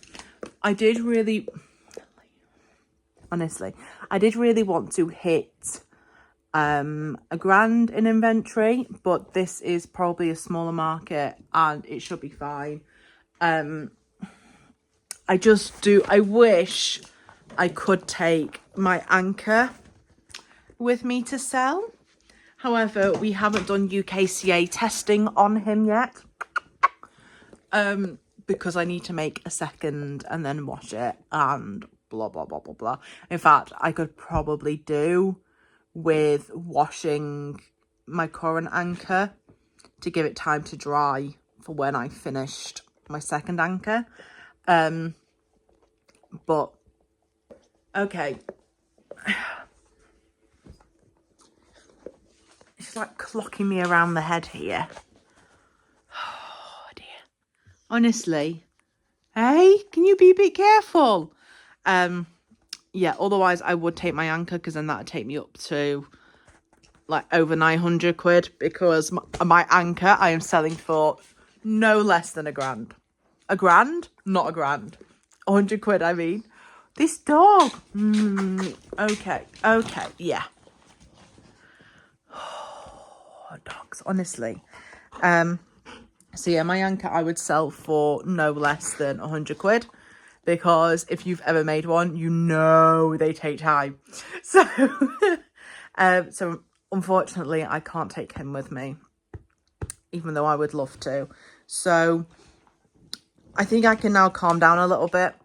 Honestly, I did really want to hit a grand in inventory, but this is probably a smaller market and it should be fine. I wish I could take my anchor with me to sell. However, we haven't done UKCA testing on him yet. Because I need to make a second and then wash it and blah, blah, blah, blah, blah. In fact, I could probably do with washing my current anchor to give it time to dry for when I finished my second anchor. But okay, it's like clocking me around the head here. Oh dear, honestly, hey, can you be a bit careful? Yeah, otherwise I would take my anchor because then that'd take me up to like over 900 quid because my anchor I am selling for no less than a grand. A grand? Not a grand. 100 quid, I mean. This dog. Okay, yeah. Oh, dogs, honestly. So yeah, my anchor I would sell for no less than 100 quid. Because if you've ever made one, you know they take time. So, so unfortunately, I can't take him with me. Even though I would love to. So I think I can now calm down a little bit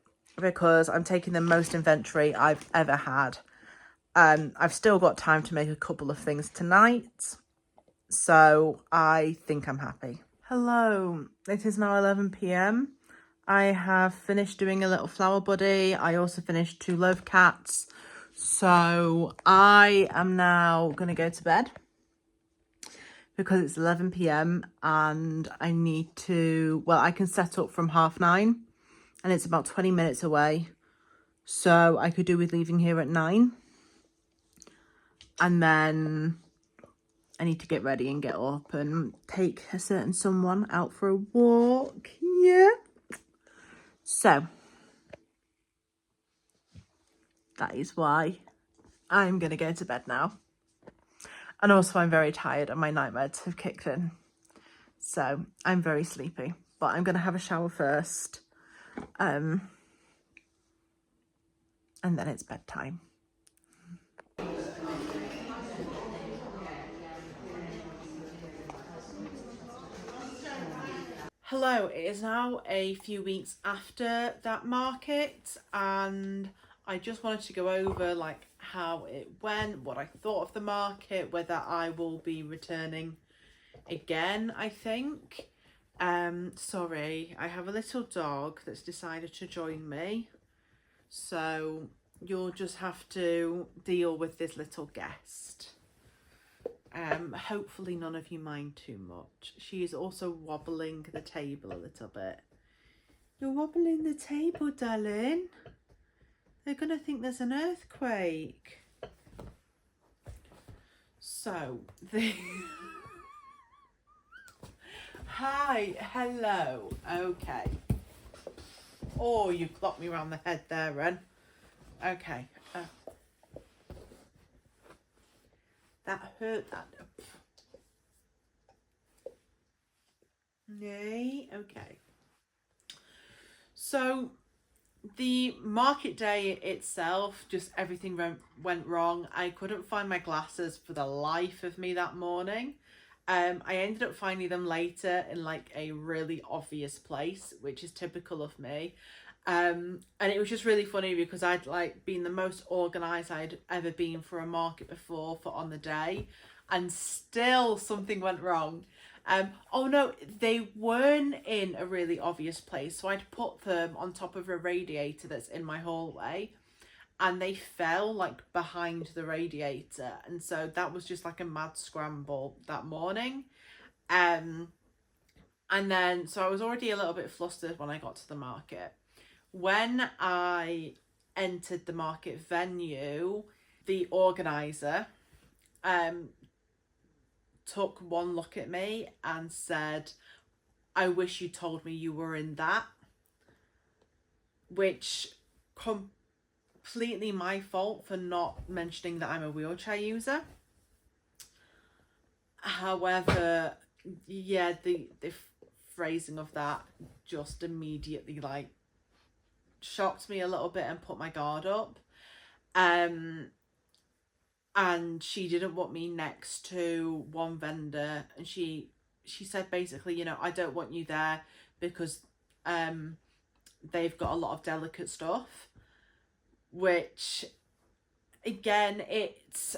because I'm taking the most inventory I've ever had. I've still got time to make a couple of things tonight. So I think I'm happy. Hello, it is now 11 p.m. I have finished doing a little flower buddy. I also finished 2 loaf cats. So I am now going to go to bed because it's 11 p.m. and I need to, well, I can set up from 9:30 and it's about 20 minutes away. So I could do with leaving here at 9. And then I need to get ready and get up and take a certain someone out for a walk. Yeah. So that is why I'm going to go to bed now. And also I'm very tired and my night meds have kicked in. So I'm very sleepy, but I'm going to have a shower first. And then it's bedtime. Hello, it is now a few weeks after that market and I just wanted to go over like how it went, what I thought of the market, whether I will be returning again, I think. Sorry, I have a little dog that's decided to join me. So you'll just have to deal with this little guest. Hopefully none of you mind too much. She is also wobbling the table a little bit. You're wobbling the table, darling. They're gonna think there's an earthquake. So Hi, hello. Okay. Oh, you clocked me around the head there, Ren. Okay. That hurt, that. Yay, okay. So the market day itself, just everything went wrong. I couldn't find my glasses for the life of me that morning. I ended up finding them later in like a really obvious place, which is typical of me. And it was just really funny because I'd like been the most organized I'd ever been for a market before for on the day, and still something went wrong. Oh no, they weren't in a really obvious place, so I'd put them on top of a radiator that's in my hallway and they fell like behind the radiator, and so that was just like a mad scramble that morning. And then so I was already a little bit flustered when I got to the market. When I entered the market venue, the organizer took one look at me and said, "I wish you told me you were in that," which completely my fault for not mentioning that I'm a wheelchair user. However, yeah, the phrasing of that just immediately like shocked me a little bit and put my guard up. And she didn't want me next to one vendor, and she said basically, you know, I don't want you there because they've got a lot of delicate stuff, which again, it's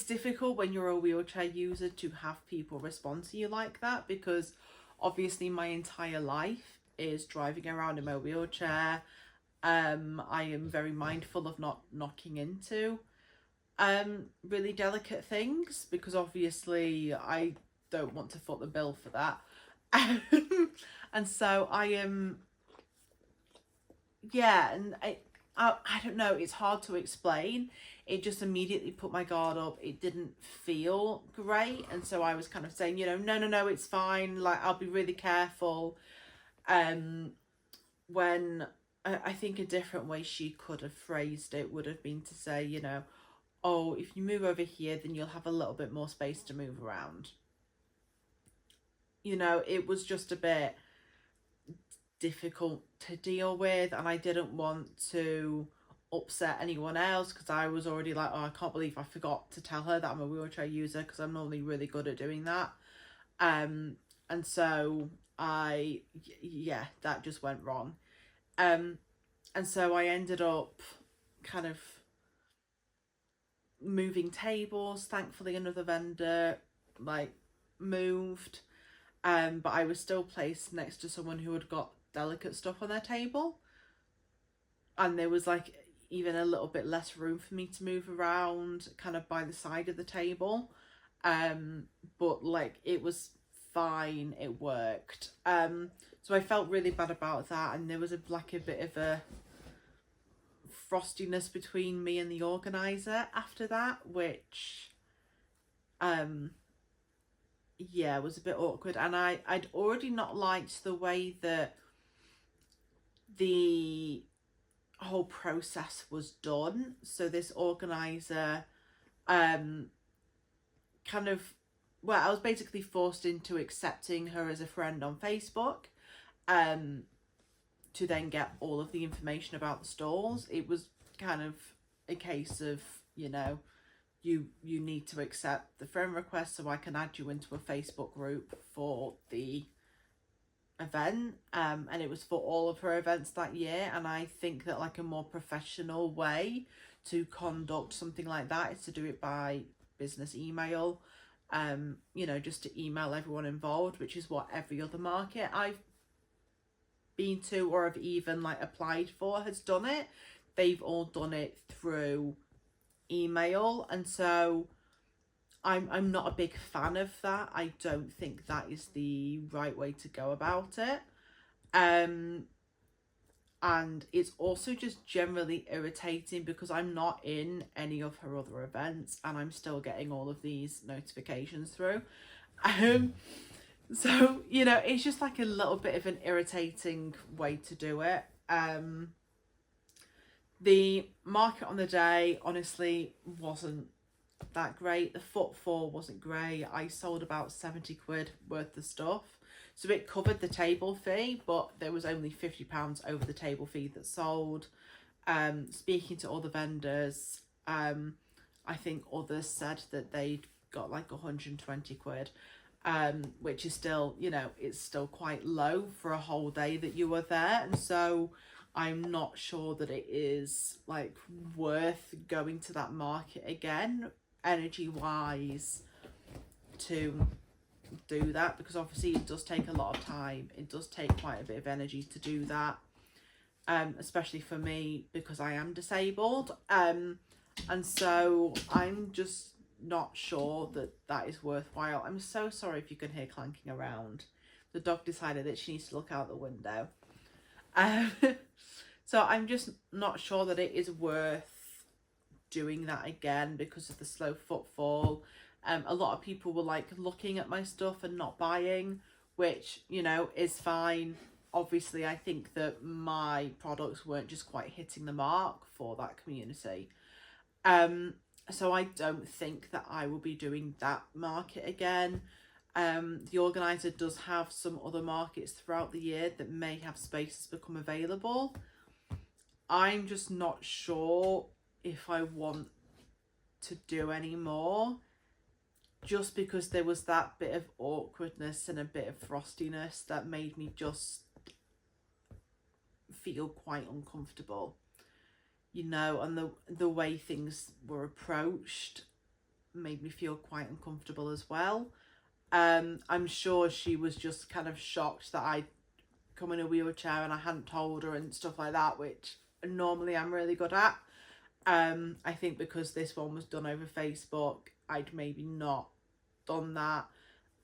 difficult when you're a wheelchair user to have people respond to you like that, because obviously my entire life is driving around in my wheelchair. I am very mindful of not knocking into really delicate things, because obviously I don't want to foot the bill for that. And so I am, yeah, and I don't know, it's hard to explain. It just immediately put my guard up. It didn't feel great, and so I was kind of saying, you know, no, it's fine, like I'll be really careful. When I think a different way she could have phrased it would have been to say, you know, oh, if you move over here, then you'll have a little bit more space to move around. You know, it was just a bit difficult to deal with, and I didn't want to upset anyone else, because I was already like, oh, I can't believe I forgot to tell her that I'm a wheelchair user, because I'm normally really good at doing that. And so yeah, that just went wrong. And so I ended up kind of moving tables. Thankfully another vendor like moved, but I was still placed next to someone who had got delicate stuff on their table, and there was like even a little bit less room for me to move around kind of by the side of the table. but like it was fine, it worked. So I felt really bad about that, and there was a bit of a frostiness between me and the organizer after that, which yeah, was a bit awkward. And I'd already not liked the way that the whole process was done. So this organizer kind of, well, I was basically forced into accepting her as a friend on Facebook, to then get all of the information about the stalls. It was kind of a case of, you know, you need to accept the friend request so I can add you into a Facebook group for the event. And it was for all of her events that year. And I think that like a more professional way to conduct something like that is to do it by business email. You know, just to email everyone involved, which is what every other market I've been to or have even like applied for has done it. They've all done it through email, and so I'm not a big fan of that. I don't think that is the right way to go about it. And it's also just generally irritating because I'm not in any of her other events and I'm still getting all of these notifications through. So, you know, it's just like a little bit of an irritating way to do it. The market on the day honestly wasn't that great. The footfall wasn't great. I sold about 70 quid worth of stuff. So it covered the table fee, but there was only £50 over the table fee that sold. Speaking to all the vendors, I think others said that they'd got like 120 quid, which is still, you know, it's still quite low for a whole day that you were there. And so I'm not sure that it is like worth going to that market again, energy wise, to do that, because obviously it does take a lot of time. It does take quite a bit of energy to do that, especially for me because I am disabled, and so I'm just not sure that that is worthwhile. I'm so sorry if you can hear clanking around. The dog decided that she needs to look out the window. So I'm just not sure that it is worth doing that again because of the slow footfall. A lot of people were like looking at my stuff and not buying, which, you know, is fine. Obviously, I think that my products weren't just quite hitting the mark for that community. So I don't think that I will be doing that market again. The organizer does have some other markets throughout the year that may have spaces become available. I'm just not sure if I want to do any more, just because there was that bit of awkwardness and a bit of frostiness that made me just feel quite uncomfortable, you know, and the way things were approached made me feel quite uncomfortable as well. I'm sure she was just kind of shocked that I'd come in a wheelchair and I hadn't told her and stuff like that, which normally I'm really good at. I think because this one was done over Facebook, I'd maybe not done that.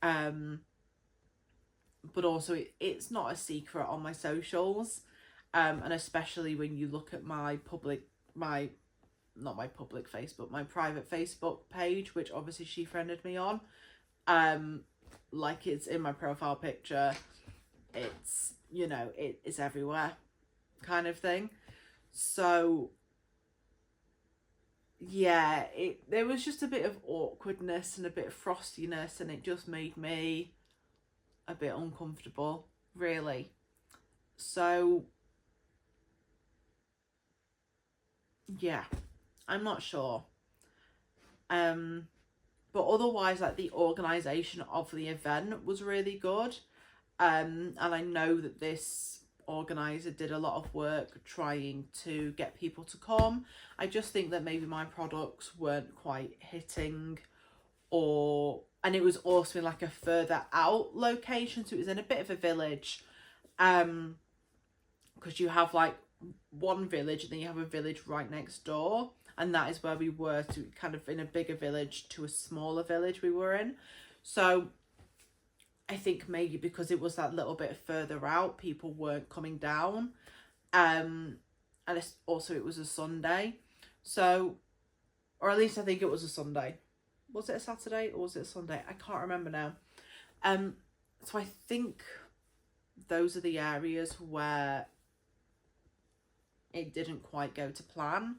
But also it's not a secret on my socials, and especially when you look at my private Facebook page, which obviously she friended me on, like it's in my profile picture, it's, you know, it's everywhere kind of thing. So yeah, there was just a bit of awkwardness and a bit of frostiness, and it just made me a bit uncomfortable, really. So yeah, I'm not sure. But otherwise, like, the organisation of the event was really good. And I know that this organizer did a lot of work trying to get people to come. I just think that maybe my products weren't quite hitting, and it was also in like a further out location, so it was in a bit of a village, because you have like one village and then you have a village right next door, and that is where we were, to kind of in a bigger village to a smaller village we were in. So I think maybe because it was that little bit further out, people weren't coming down, and it was a Sunday, so, or at least I think it was a Sunday. Was it a Saturday or was it a Sunday? I can't remember now. So I think those are the areas where it didn't quite go to plan.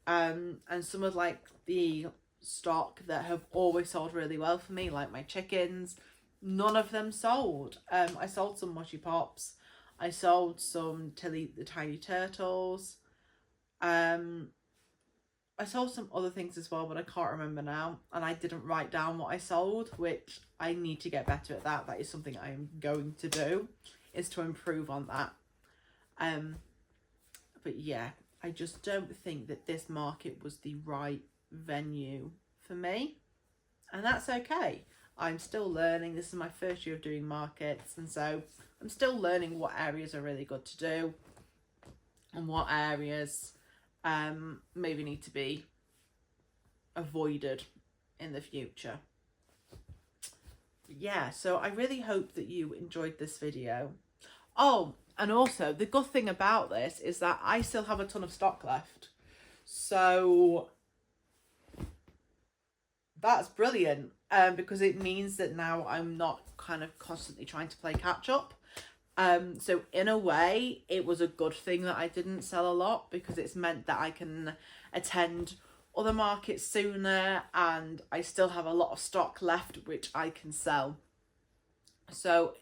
And some of like the stock that have always sold really well for me, like my chickens, none of them sold. I sold some mushy pops. I sold some Tilly the Tiny Turtles. I sold some other things as well, but I can't remember now. And I didn't write down what I sold, which I need to get better at that. That is something I am going to do, is to improve on that. But yeah, I just don't think that this market was the right venue for me. And that's okay. I'm still learning. This is my first year of doing markets. And so I'm still learning what areas are really good to do and what areas maybe need to be avoided in the future. Yeah, so I really hope that you enjoyed this video. Oh, and also the good thing about this is that I still have a ton of stock left, so that's brilliant, because it means that now I'm not kind of constantly trying to play catch up. So in a way, it was a good thing that I didn't sell a lot, because it's meant that I can attend other markets sooner, and I still have a lot of stock left which I can sell. So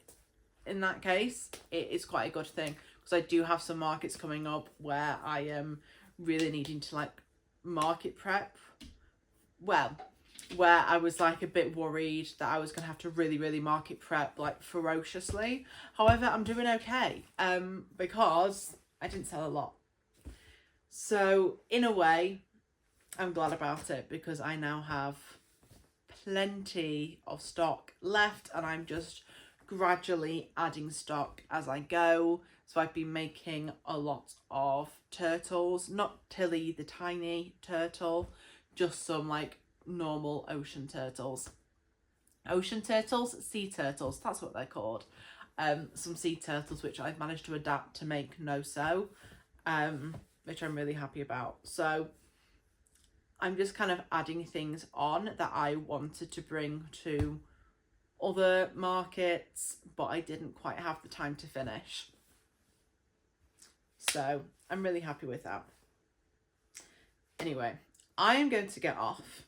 in that case, it is quite a good thing, because I do have some markets coming up where I am really needing to like market prep. Well, where I was like a bit worried that I was going to have to really market prep like ferociously. However, I'm doing okay, because I didn't sell a lot. So in a way, I'm glad about it, because I now have plenty of stock left, and I'm just gradually adding stock as I go. So I've been making a lot of turtles, not Tilly the Tiny Turtle, just some like normal ocean turtles. Sea turtles, that's what they're called. Some sea turtles which I've managed to adapt to make no-sew, which I'm really happy about. So I'm just kind of adding things on that I wanted to bring to other markets, but I didn't quite have the time to finish. So I'm really happy with that. Anyway, I am going to get off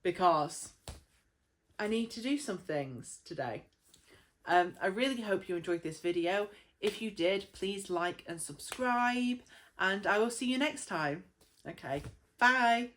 because I need to do some things today. I really hope you enjoyed this video. If you did, please like and subscribe, and I will see you next time. Okay, bye.